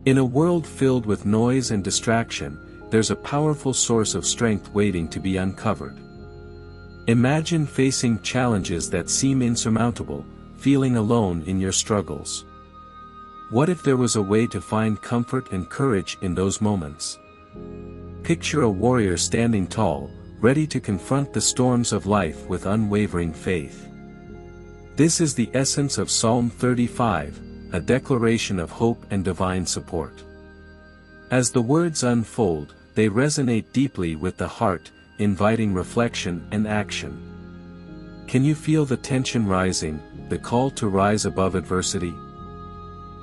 In a world filled with noise and distraction, there's a powerful source of strength waiting to be uncovered. Imagine facing challenges that seem insurmountable, feeling alone in your struggles. What if there was a way to find comfort and courage in those moments? Picture a warrior standing tall, ready to confront the storms of life with unwavering faith. This is the essence of Psalm 35, a declaration of hope and divine support. As the words unfold, they resonate deeply with the heart, inviting reflection and action. Can you feel the tension rising, the call to rise above adversity?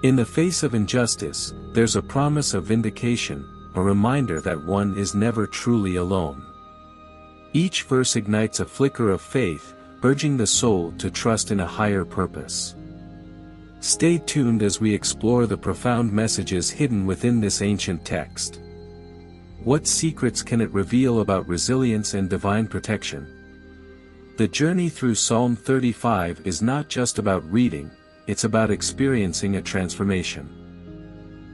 In the face of injustice, there's a promise of vindication, a reminder that one is never truly alone. Each verse ignites a flicker of faith, urging the soul to trust in a higher purpose. Stay tuned as we explore the profound messages hidden within this ancient text. What secrets can it reveal about resilience and divine protection? The journey through Psalm 35 is not just about reading, it's about experiencing a transformation.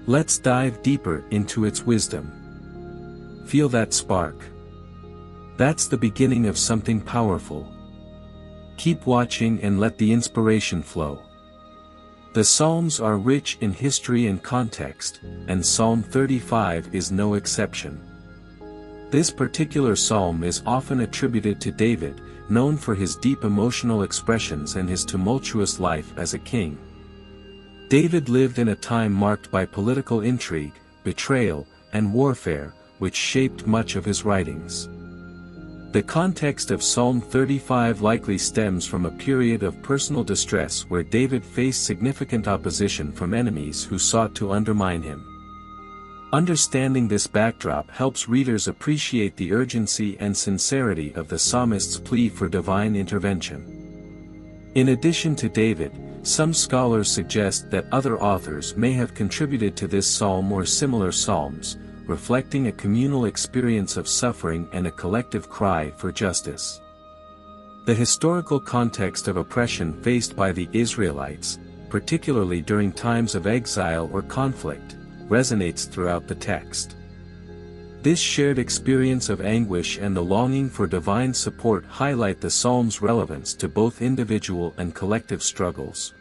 Let's dive deeper into its wisdom. Feel that spark. That's the beginning of something powerful. Keep watching and let the inspiration flow. The Psalms are rich in history and context, and Psalm 35 is no exception. This particular psalm is often attributed to David, known for his deep emotional expressions and his tumultuous life as a king. David lived in a time marked by political intrigue, betrayal, and warfare, which shaped much of his writings. The context of Psalm 35 likely stems from a period of personal distress where David faced significant opposition from enemies who sought to undermine him. Understanding this backdrop helps readers appreciate the urgency and sincerity of the psalmist's plea for divine intervention. In addition to David, some scholars suggest that other authors may have contributed to this psalm or similar psalms, reflecting a communal experience of suffering and a collective cry for justice. The historical context of oppression faced by the Israelites, particularly during times of exile or conflict, resonates throughout the text. This shared experience of anguish and the longing for divine support highlight the psalm's relevance to both individual and collective struggles.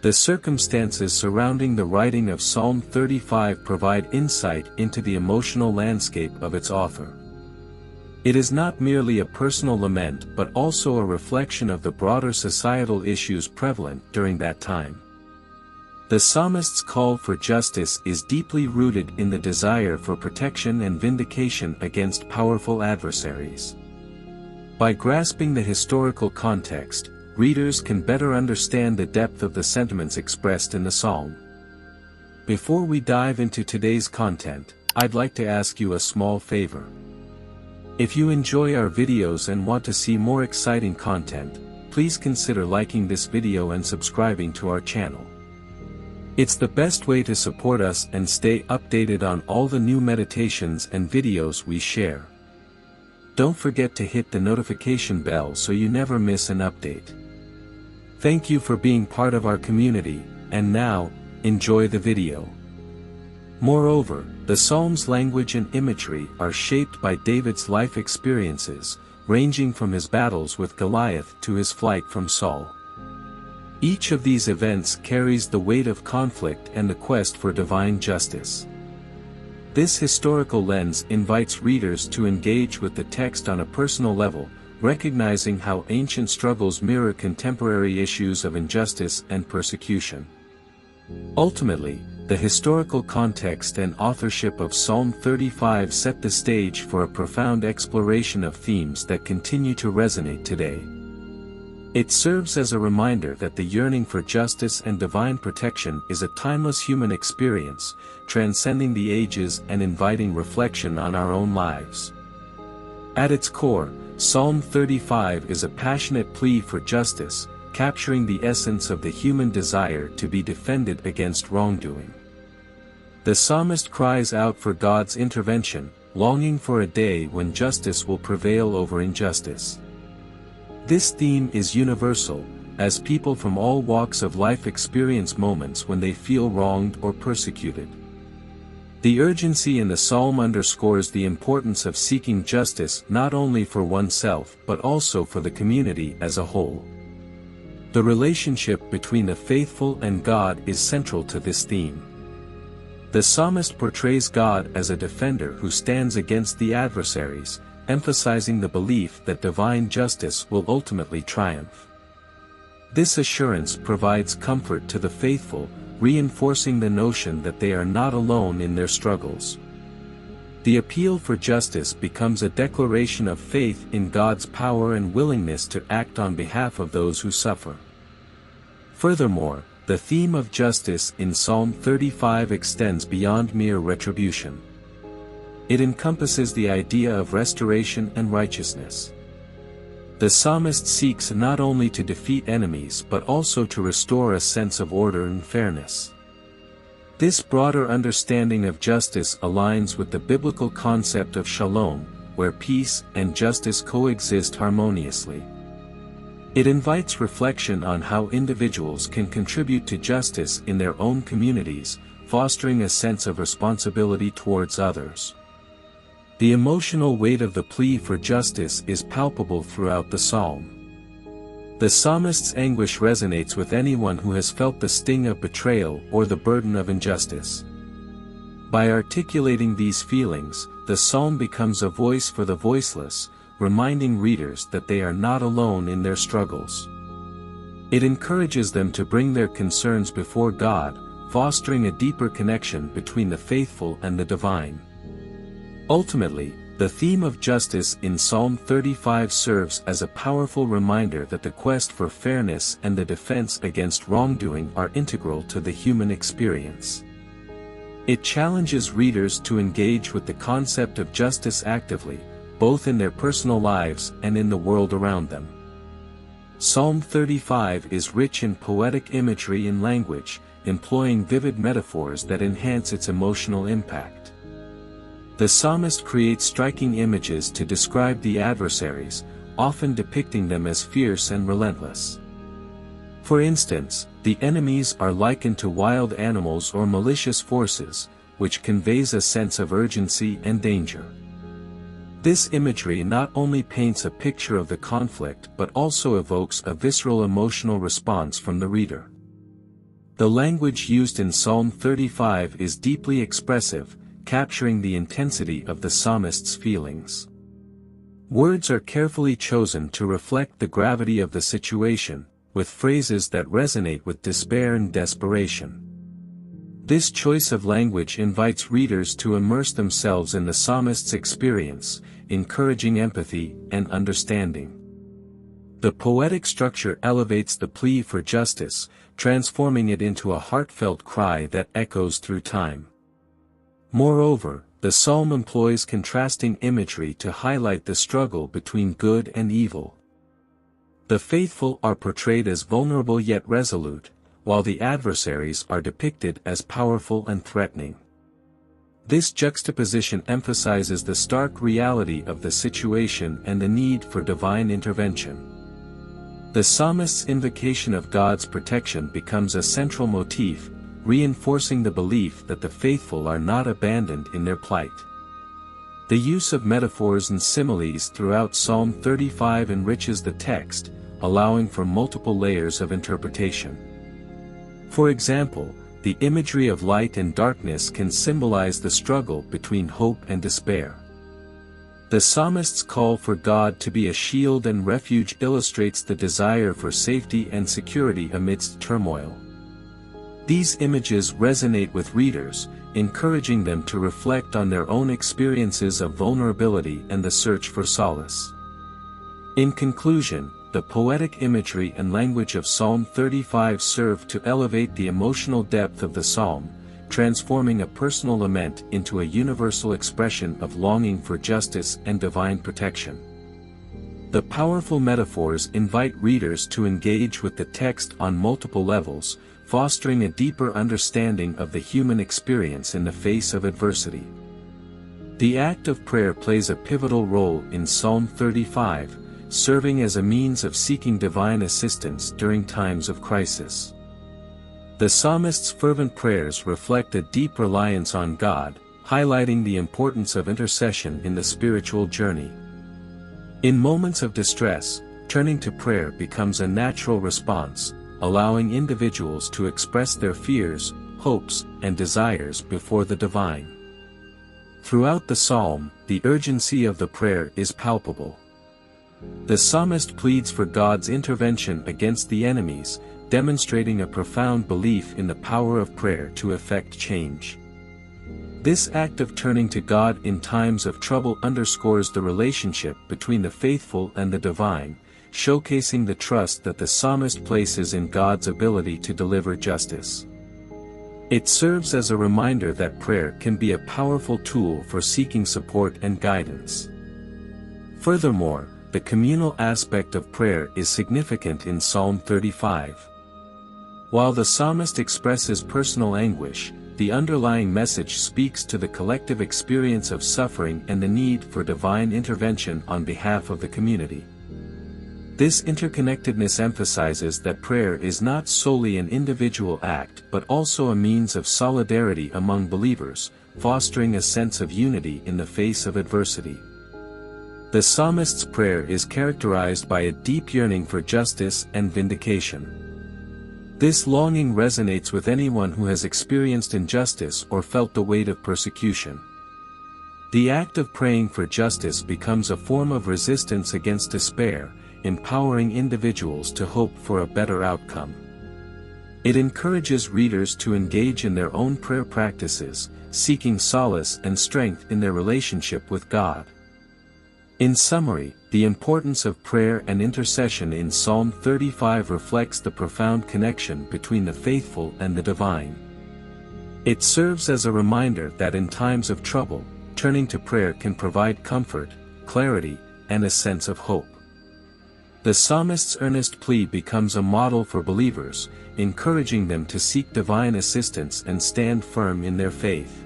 The circumstances surrounding the writing of Psalm 35 provide insight into the emotional landscape of its author. It is not merely a personal lament but also a reflection of the broader societal issues prevalent during that time. The psalmist's call for justice is deeply rooted in the desire for protection and vindication against powerful adversaries. By grasping the historical context, readers can better understand the depth of the sentiments expressed in the psalm. Before we dive into today's content, I'd like to ask you a small favor. If you enjoy our videos and want to see more exciting content, please consider liking this video and subscribing to our channel. It's the best way to support us and stay updated on all the new meditations and videos we share. Don't forget to hit the notification bell so you never miss an update. Thank you for being part of our community, and now, enjoy the video. Moreover, the Psalm's language and imagery are shaped by David's life experiences, ranging from his battles with Goliath to his flight from Saul. Each of these events carries the weight of conflict and the quest for divine justice. This historical lens invites readers to engage with the text on a personal level, recognizing how ancient struggles mirror contemporary issues of injustice and persecution. Ultimately, the historical context and authorship of Psalm 35 set the stage for a profound exploration of themes that continue to resonate today. It serves as a reminder that the yearning for justice and divine protection is a timeless human experience, transcending the ages and inviting reflection on our own lives. At its core, Psalm 35 is a passionate plea for justice, capturing the essence of the human desire to be defended against wrongdoing. The psalmist cries out for God's intervention, longing for a day when justice will prevail over injustice. This theme is universal, as people from all walks of life experience moments when they feel wronged or persecuted. The urgency in the psalm underscores the importance of seeking justice not only for oneself but also for the community as a whole. The relationship between the faithful and God is central to this theme. The psalmist portrays God as a defender who stands against the adversaries, emphasizing the belief that divine justice will ultimately triumph. This assurance provides comfort to the faithful, reinforcing the notion that they are not alone in their struggles. The appeal for justice becomes a declaration of faith in God's power and willingness to act on behalf of those who suffer. Furthermore, the theme of justice in Psalm 35 extends beyond mere retribution. It encompasses the idea of restoration and righteousness. The psalmist seeks not only to defeat enemies but also to restore a sense of order and fairness. This broader understanding of justice aligns with the biblical concept of shalom, where peace and justice coexist harmoniously. It invites reflection on how individuals can contribute to justice in their own communities, fostering a sense of responsibility towards others. The emotional weight of the plea for justice is palpable throughout the psalm. The psalmist's anguish resonates with anyone who has felt the sting of betrayal or the burden of injustice. By articulating these feelings, the psalm becomes a voice for the voiceless, reminding readers that they are not alone in their struggles. It encourages them to bring their concerns before God, fostering a deeper connection between the faithful and the divine. Ultimately, the theme of justice in Psalm 35 serves as a powerful reminder that the quest for fairness and the defense against wrongdoing are integral to the human experience. It challenges readers to engage with the concept of justice actively, both in their personal lives and in the world around them. Psalm 35 is rich in poetic imagery and language, employing vivid metaphors that enhance its emotional impact. The psalmist creates striking images to describe the adversaries, often depicting them as fierce and relentless. For instance, the enemies are likened to wild animals or malicious forces, which conveys a sense of urgency and danger. This imagery not only paints a picture of the conflict but also evokes a visceral emotional response from the reader. The language used in Psalm 35 is deeply expressive, capturing the intensity of the psalmist's feelings. Words are carefully chosen to reflect the gravity of the situation, with phrases that resonate with despair and desperation. This choice of language invites readers to immerse themselves in the psalmist's experience, encouraging empathy and understanding. The poetic structure elevates the plea for justice, transforming it into a heartfelt cry that echoes through time. Moreover, the psalm employs contrasting imagery to highlight the struggle between good and evil. The faithful are portrayed as vulnerable yet resolute, while the adversaries are depicted as powerful and threatening. This juxtaposition emphasizes the stark reality of the situation and the need for divine intervention. The psalmist's invocation of God's protection becomes a central motif, reinforcing the belief that the faithful are not abandoned in their plight. The use of metaphors and similes throughout Psalm 35 enriches the text, allowing for multiple layers of interpretation. For example, the imagery of light and darkness can symbolize the struggle between hope and despair. The psalmist's call for God to be a shield and refuge illustrates the desire for safety and security amidst turmoil. These images resonate with readers, encouraging them to reflect on their own experiences of vulnerability and the search for solace. In conclusion, the poetic imagery and language of Psalm 35 serve to elevate the emotional depth of the psalm, transforming a personal lament into a universal expression of longing for justice and divine protection. The powerful metaphors invite readers to engage with the text on multiple levels, fostering a deeper understanding of the human experience in the face of adversity. The act of prayer plays a pivotal role in Psalm 35, serving as a means of seeking divine assistance during times of crisis. The psalmist's fervent prayers reflect a deep reliance on God, highlighting the importance of intercession in the spiritual journey. In moments of distress, turning to prayer becomes a natural response, allowing individuals to express their fears, hopes, and desires before the divine. Throughout the psalm, the urgency of the prayer is palpable. The psalmist pleads for God's intervention against the enemies, demonstrating a profound belief in the power of prayer to effect change. This act of turning to God in times of trouble underscores the relationship between the faithful and the divine, showcasing the trust that the psalmist places in God's ability to deliver justice. It serves as a reminder that prayer can be a powerful tool for seeking support and guidance. Furthermore, the communal aspect of prayer is significant in Psalm 35. While the psalmist expresses personal anguish, the underlying message speaks to the collective experience of suffering and the need for divine intervention on behalf of the community. This interconnectedness emphasizes that prayer is not solely an individual act but also a means of solidarity among believers, fostering a sense of unity in the face of adversity. The psalmist's prayer is characterized by a deep yearning for justice and vindication. This longing resonates with anyone who has experienced injustice or felt the weight of persecution. The act of praying for justice becomes a form of resistance against despair, empowering individuals to hope for a better outcome. It encourages readers to engage in their own prayer practices, seeking solace and strength in their relationship with God. In summary, the importance of prayer and intercession in Psalm 35 reflects the profound connection between the faithful and the divine. It serves as a reminder that in times of trouble, turning to prayer can provide comfort, clarity, and a sense of hope. The psalmist's earnest plea becomes a model for believers, encouraging them to seek divine assistance and stand firm in their faith.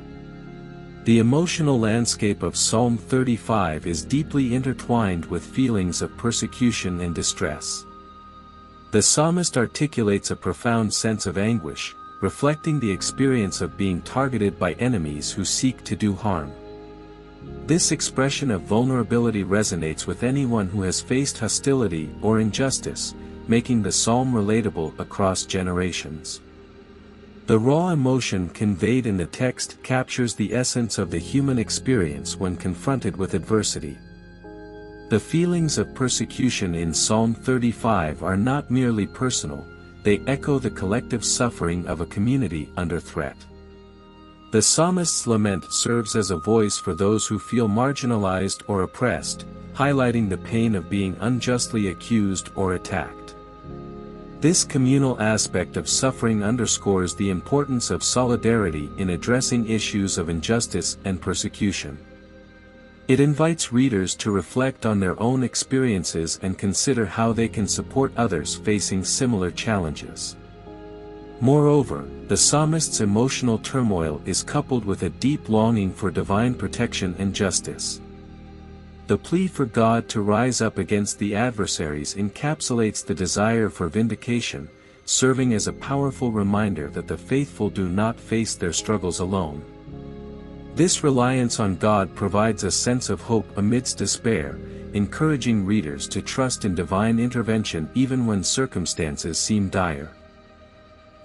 The emotional landscape of Psalm 35 is deeply intertwined with feelings of persecution and distress. The psalmist articulates a profound sense of anguish, reflecting the experience of being targeted by enemies who seek to do harm. This expression of vulnerability resonates with anyone who has faced hostility or injustice, making the psalm relatable across generations. The raw emotion conveyed in the text captures the essence of the human experience when confronted with adversity. The feelings of persecution in Psalm 35 are not merely personal, they echo the collective suffering of a community under threat. The psalmist's lament serves as a voice for those who feel marginalized or oppressed, highlighting the pain of being unjustly accused or attacked. This communal aspect of suffering underscores the importance of solidarity in addressing issues of injustice and persecution. It invites readers to reflect on their own experiences and consider how they can support others facing similar challenges. Moreover, the psalmist's emotional turmoil is coupled with a deep longing for divine protection and justice. The plea for God to rise up against the adversaries encapsulates the desire for vindication, serving as a powerful reminder that the faithful do not face their struggles alone. This reliance on God provides a sense of hope amidst despair, encouraging readers to trust in divine intervention even when circumstances seem dire.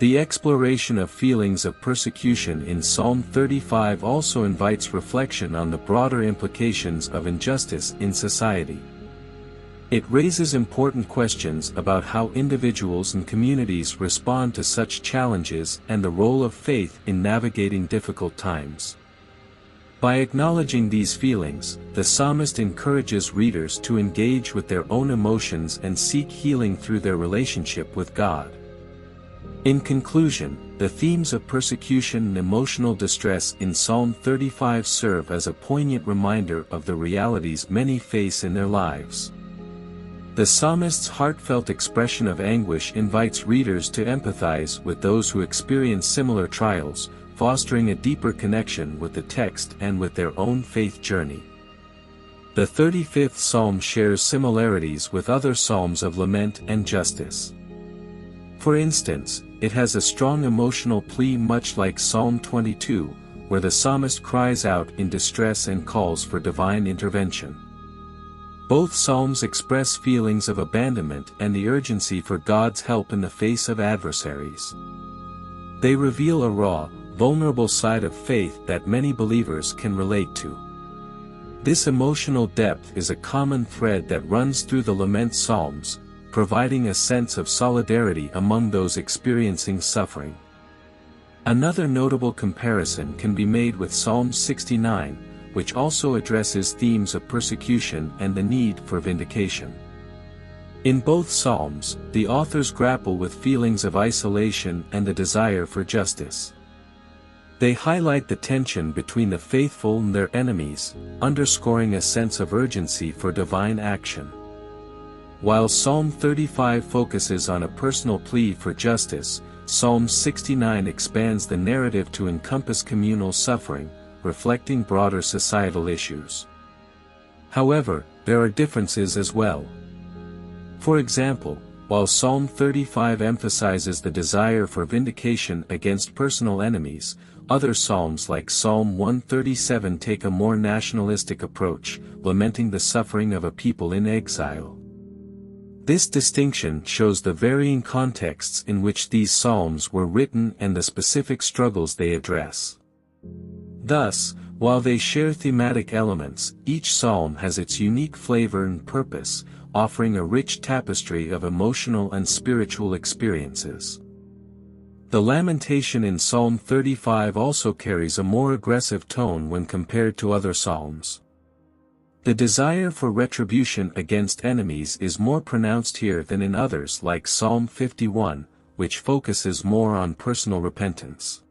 The exploration of feelings of persecution in Psalm 35 also invites reflection on the broader implications of injustice in society. It raises important questions about how individuals and communities respond to such challenges and the role of faith in navigating difficult times. By acknowledging these feelings, the psalmist encourages readers to engage with their own emotions and seek healing through their relationship with God. In conclusion, the themes of persecution and emotional distress in Psalm 35 serve as a poignant reminder of the realities many face in their lives. The psalmist's heartfelt expression of anguish invites readers to empathize with those who experience similar trials, fostering a deeper connection with the text and with their own faith journey. The 35th Psalm shares similarities with other psalms of lament and justice. For instance, it has a strong emotional plea much like Psalm 22, where the psalmist cries out in distress and calls for divine intervention. Both psalms express feelings of abandonment and the urgency for God's help in the face of adversaries. They reveal a raw, vulnerable side of faith that many believers can relate to. This emotional depth is a common thread that runs through the lament psalms, providing a sense of solidarity among those experiencing suffering. Another notable comparison can be made with Psalm 69, which also addresses themes of persecution and the need for vindication. In both psalms, the authors grapple with feelings of isolation and the desire for justice. They highlight the tension between the faithful and their enemies, underscoring a sense of urgency for divine action. While Psalm 35 focuses on a personal plea for justice, Psalm 69 expands the narrative to encompass communal suffering, reflecting broader societal issues. However, there are differences as well. For example, while Psalm 35 emphasizes the desire for vindication against personal enemies, other psalms like Psalm 137 take a more nationalistic approach, lamenting the suffering of a people in exile. This distinction shows the varying contexts in which these psalms were written and the specific struggles they address. Thus, while they share thematic elements, each psalm has its unique flavor and purpose, offering a rich tapestry of emotional and spiritual experiences. The lamentation in Psalm 35 also carries a more aggressive tone when compared to other psalms. The desire for retribution against enemies is more pronounced here than in others like Psalm 51, which focuses more on personal repentance.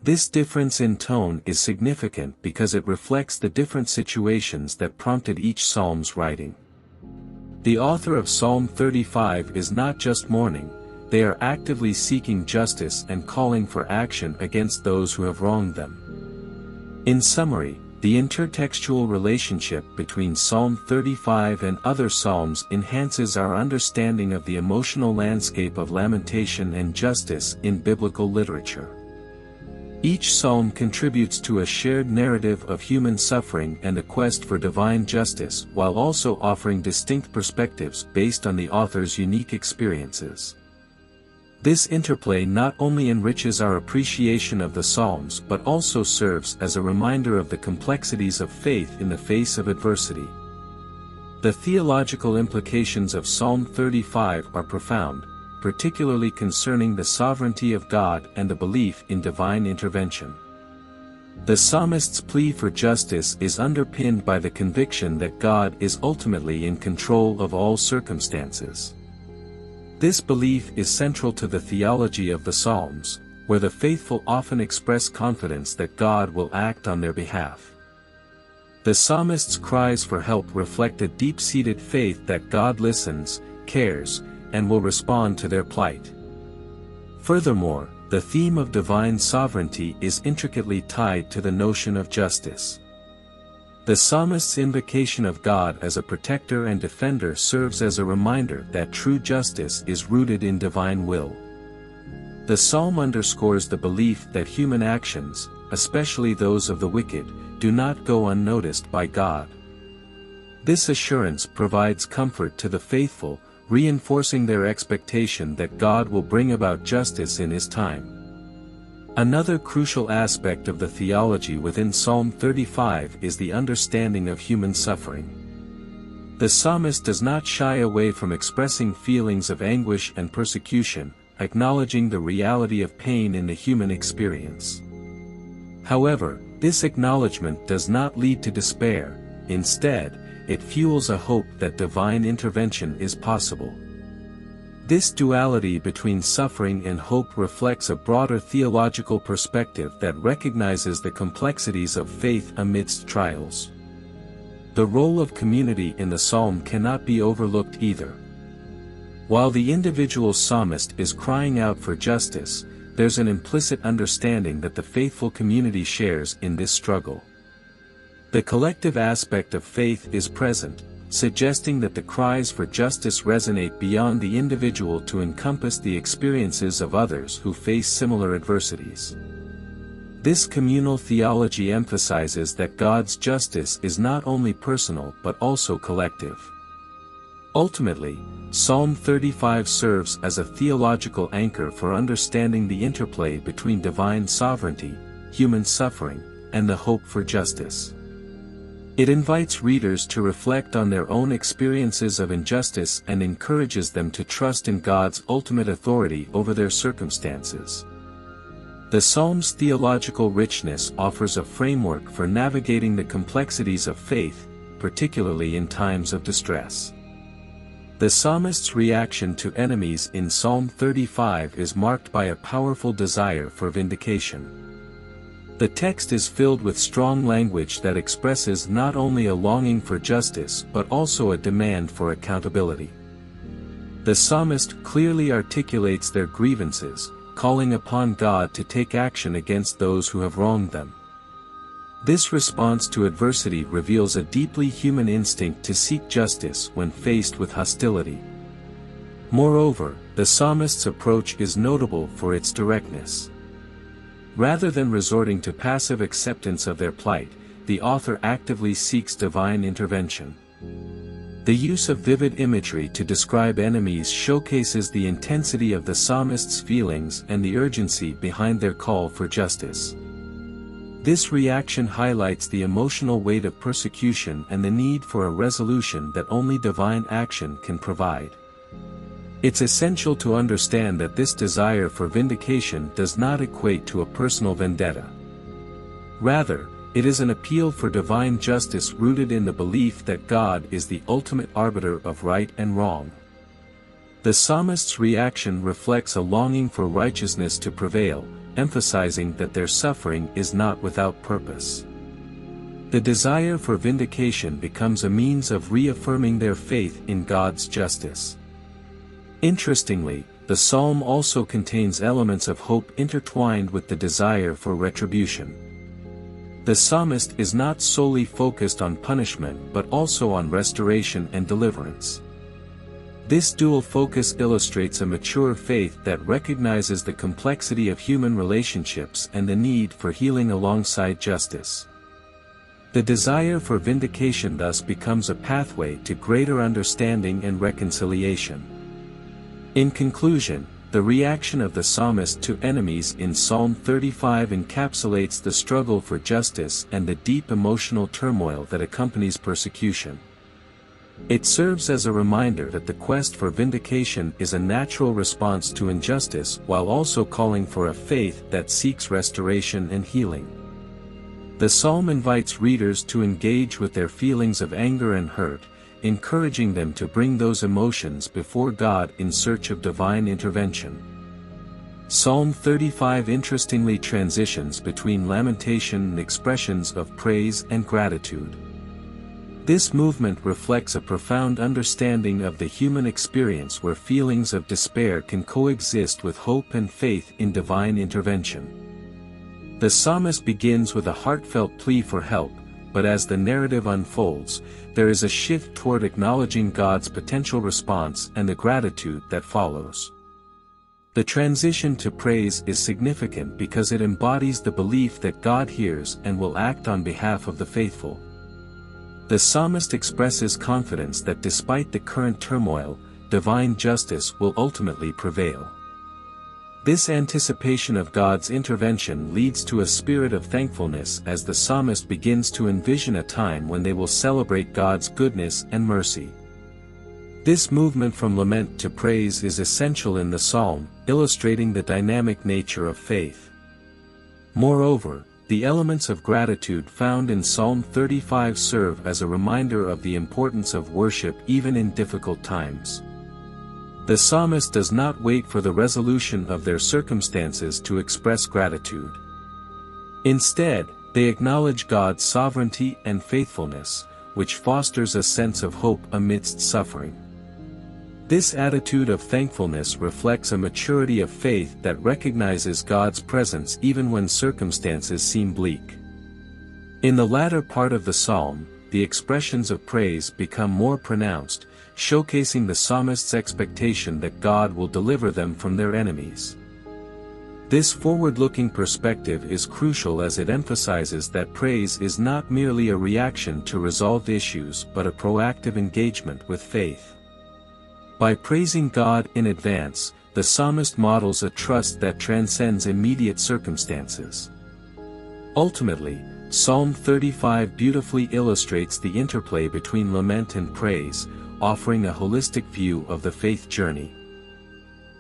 This difference in tone is significant because it reflects the different situations that prompted each psalm's writing. The author of Psalm 35 is not just mourning, they are actively seeking justice and calling for action against those who have wronged them. In summary, the intertextual relationship between Psalm 35 and other psalms enhances our understanding of the emotional landscape of lamentation and justice in biblical literature. Each psalm contributes to a shared narrative of human suffering and a quest for divine justice while also offering distinct perspectives based on the author's unique experiences. This interplay not only enriches our appreciation of the Psalms but also serves as a reminder of the complexities of faith in the face of adversity. The theological implications of Psalm 35 are profound, particularly concerning the sovereignty of God and the belief in divine intervention. The psalmist's plea for justice is underpinned by the conviction that God is ultimately in control of all circumstances. This belief is central to the theology of the Psalms, where the faithful often express confidence that God will act on their behalf. The psalmist's cries for help reflect a deep-seated faith that God listens, cares, and will respond to their plight. Furthermore, the theme of divine sovereignty is intricately tied to the notion of justice. The psalmist's invocation of God as a protector and defender serves as a reminder that true justice is rooted in divine will. The psalm underscores the belief that human actions, especially those of the wicked, do not go unnoticed by God. This assurance provides comfort to the faithful, reinforcing their expectation that God will bring about justice in His time. Another crucial aspect of the theology within Psalm 35 is the understanding of human suffering. The psalmist does not shy away from expressing feelings of anguish and persecution, acknowledging the reality of pain in the human experience. However, this acknowledgement does not lead to despair. Instead, it fuels a hope that divine intervention is possible. This duality between suffering and hope reflects a broader theological perspective that recognizes the complexities of faith amidst trials. The role of community in the psalm cannot be overlooked either. While the individual psalmist is crying out for justice, there's an implicit understanding that the faithful community shares in this struggle. The collective aspect of faith is present, suggesting that the cries for justice resonate beyond the individual to encompass the experiences of others who face similar adversities. This communal theology emphasizes that God's justice is not only personal but also collective. Ultimately, Psalm 35 serves as a theological anchor for understanding the interplay between divine sovereignty, human suffering, and the hope for justice. It invites readers to reflect on their own experiences of injustice and encourages them to trust in God's ultimate authority over their circumstances. The Psalm's theological richness offers a framework for navigating the complexities of faith, particularly in times of distress. The psalmist's reaction to enemies in Psalm 35 is marked by a powerful desire for vindication. The text is filled with strong language that expresses not only a longing for justice but also a demand for accountability. The psalmist clearly articulates their grievances, calling upon God to take action against those who have wronged them. This response to adversity reveals a deeply human instinct to seek justice when faced with hostility. Moreover, the psalmist's approach is notable for its directness. Rather than resorting to passive acceptance of their plight, the author actively seeks divine intervention. The use of vivid imagery to describe enemies showcases the intensity of the psalmist's feelings and the urgency behind their call for justice. This reaction highlights the emotional weight of persecution and the need for a resolution that only divine action can provide. It's essential to understand that this desire for vindication does not equate to a personal vendetta. Rather, it is an appeal for divine justice rooted in the belief that God is the ultimate arbiter of right and wrong. The psalmist's reaction reflects a longing for righteousness to prevail, emphasizing that their suffering is not without purpose. The desire for vindication becomes a means of reaffirming their faith in God's justice. Interestingly, the psalm also contains elements of hope intertwined with the desire for retribution. The psalmist is not solely focused on punishment but also on restoration and deliverance. This dual focus illustrates a mature faith that recognizes the complexity of human relationships and the need for healing alongside justice. The desire for vindication thus becomes a pathway to greater understanding and reconciliation. In conclusion, the reaction of the psalmist to enemies in Psalm 35 encapsulates the struggle for justice and the deep emotional turmoil that accompanies persecution. It serves as a reminder that the quest for vindication is a natural response to injustice while also calling for a faith that seeks restoration and healing. The psalm invites readers to engage with their feelings of anger and hurt, encouraging them to bring those emotions before God in search of divine intervention. Psalm 35 interestingly transitions between lamentation and expressions of praise and gratitude. This movement reflects a profound understanding of the human experience where feelings of despair can coexist with hope and faith in divine intervention. The psalmist begins with a heartfelt plea for help, but as the narrative unfolds, there is a shift toward acknowledging God's potential response and the gratitude that follows. The transition to praise is significant because it embodies the belief that God hears and will act on behalf of the faithful. The psalmist expresses confidence that despite the current turmoil, divine justice will ultimately prevail. This anticipation of God's intervention leads to a spirit of thankfulness as the psalmist begins to envision a time when they will celebrate God's goodness and mercy. This movement from lament to praise is essential in the psalm, illustrating the dynamic nature of faith. Moreover, the elements of gratitude found in Psalm 35 serve as a reminder of the importance of worship even in difficult times. The psalmist does not wait for the resolution of their circumstances to express gratitude. Instead, they acknowledge God's sovereignty and faithfulness, which fosters a sense of hope amidst suffering. This attitude of thankfulness reflects a maturity of faith that recognizes God's presence even when circumstances seem bleak. In the latter part of the psalm, the expressions of praise become more pronounced, showcasing the psalmist's expectation that God will deliver them from their enemies. This forward-looking perspective is crucial as it emphasizes that praise is not merely a reaction to resolved issues but a proactive engagement with faith. By praising God in advance, the psalmist models a trust that transcends immediate circumstances. Ultimately, Psalm 35 beautifully illustrates the interplay between lament and praise, offering a holistic view of the faith journey.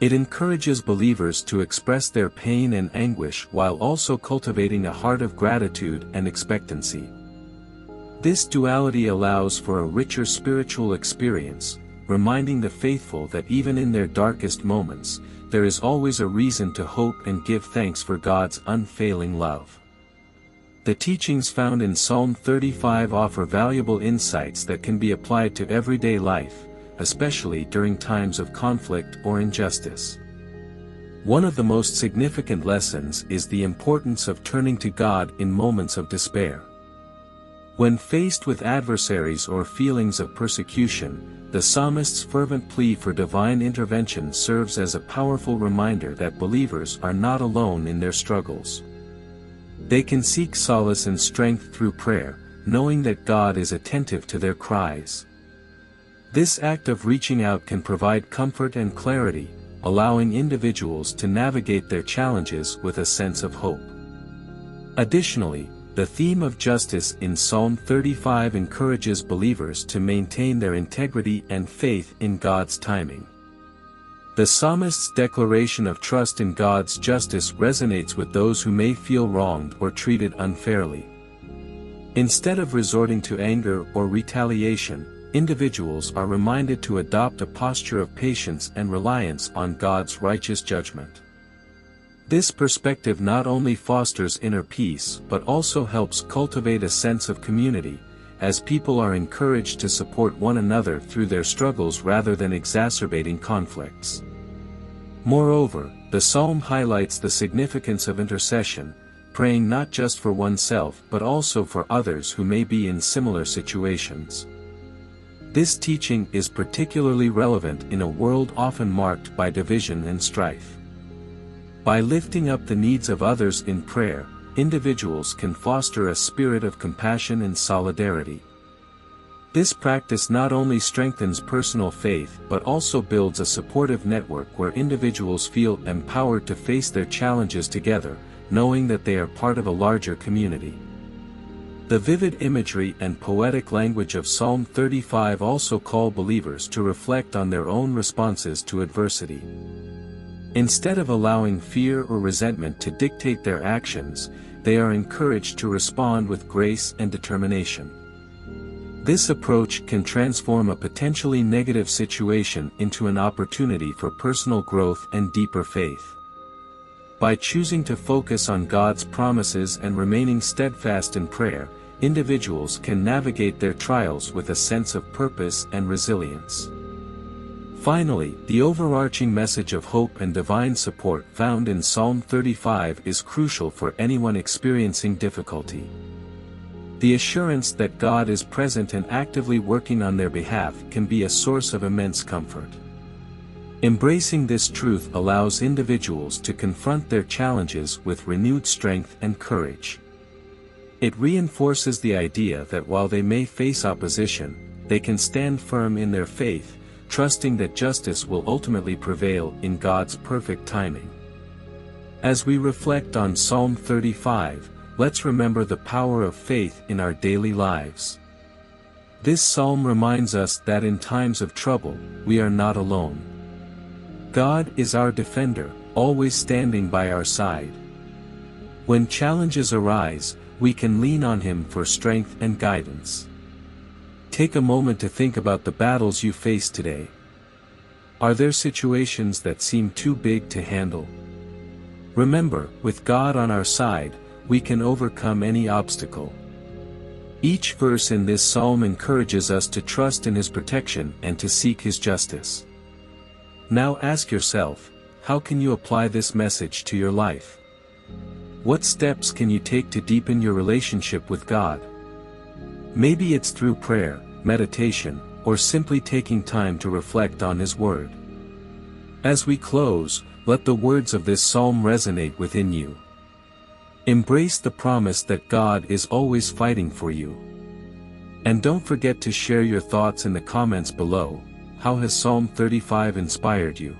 It encourages believers to express their pain and anguish while also cultivating a heart of gratitude and expectancy. This duality allows for a richer spiritual experience, reminding the faithful that even in their darkest moments, there is always a reason to hope and give thanks for God's unfailing love. The teachings found in Psalm 35 offer valuable insights that can be applied to everyday life, especially during times of conflict or injustice. One of the most significant lessons is the importance of turning to God in moments of despair. When faced with adversaries or feelings of persecution, the psalmist's fervent plea for divine intervention serves as a powerful reminder that believers are not alone in their struggles. They can seek solace and strength through prayer, knowing that God is attentive to their cries. This act of reaching out can provide comfort and clarity, allowing individuals to navigate their challenges with a sense of hope. Additionally, the theme of justice in Psalm 35 encourages believers to maintain their integrity and faith in God's timing. The psalmist's declaration of trust in God's justice resonates with those who may feel wronged or treated unfairly. Instead of resorting to anger or retaliation, individuals are reminded to adopt a posture of patience and reliance on God's righteous judgment. This perspective not only fosters inner peace but also helps cultivate a sense of community, as people are encouraged to support one another through their struggles rather than exacerbating conflicts. Moreover, the psalm highlights the significance of intercession, praying not just for oneself but also for others who may be in similar situations. This teaching is particularly relevant in a world often marked by division and strife. By lifting up the needs of others in prayer, individuals can foster a spirit of compassion and solidarity. This practice not only strengthens personal faith but also builds a supportive network where individuals feel empowered to face their challenges together, knowing that they are part of a larger community. The vivid imagery and poetic language of Psalm 35 also call believers to reflect on their own responses to adversity. Instead of allowing fear or resentment to dictate their actions, they are encouraged to respond with grace and determination. This approach can transform a potentially negative situation into an opportunity for personal growth and deeper faith. By choosing to focus on God's promises and remaining steadfast in prayer, individuals can navigate their trials with a sense of purpose and resilience. Finally, the overarching message of hope and divine support found in Psalm 35 is crucial for anyone experiencing difficulty. The assurance that God is present and actively working on their behalf can be a source of immense comfort. Embracing this truth allows individuals to confront their challenges with renewed strength and courage. It reinforces the idea that while they may face opposition, they can stand firm in their faith, trusting that justice will ultimately prevail in God's perfect timing. As we reflect on Psalm 35, let's remember the power of faith in our daily lives. This psalm reminds us that in times of trouble, we are not alone. God is our defender, always standing by our side. When challenges arise, we can lean on Him for strength and guidance. Take a moment to think about the battles you face today. Are there situations that seem too big to handle? Remember, with God on our side, we can overcome any obstacle. Each verse in this psalm encourages us to trust in His protection and to seek His justice. Now ask yourself, how can you apply this message to your life? What steps can you take to deepen your relationship with God? Maybe it's through prayer, meditation, or simply taking time to reflect on His Word. As we close, let the words of this psalm resonate within you. Embrace the promise that God is always fighting for you. And don't forget to share your thoughts in the comments below. How has Psalm 35 inspired you?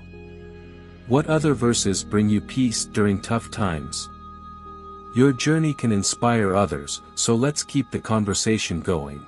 What other verses bring you peace during tough times? Your journey can inspire others, so let's keep the conversation going.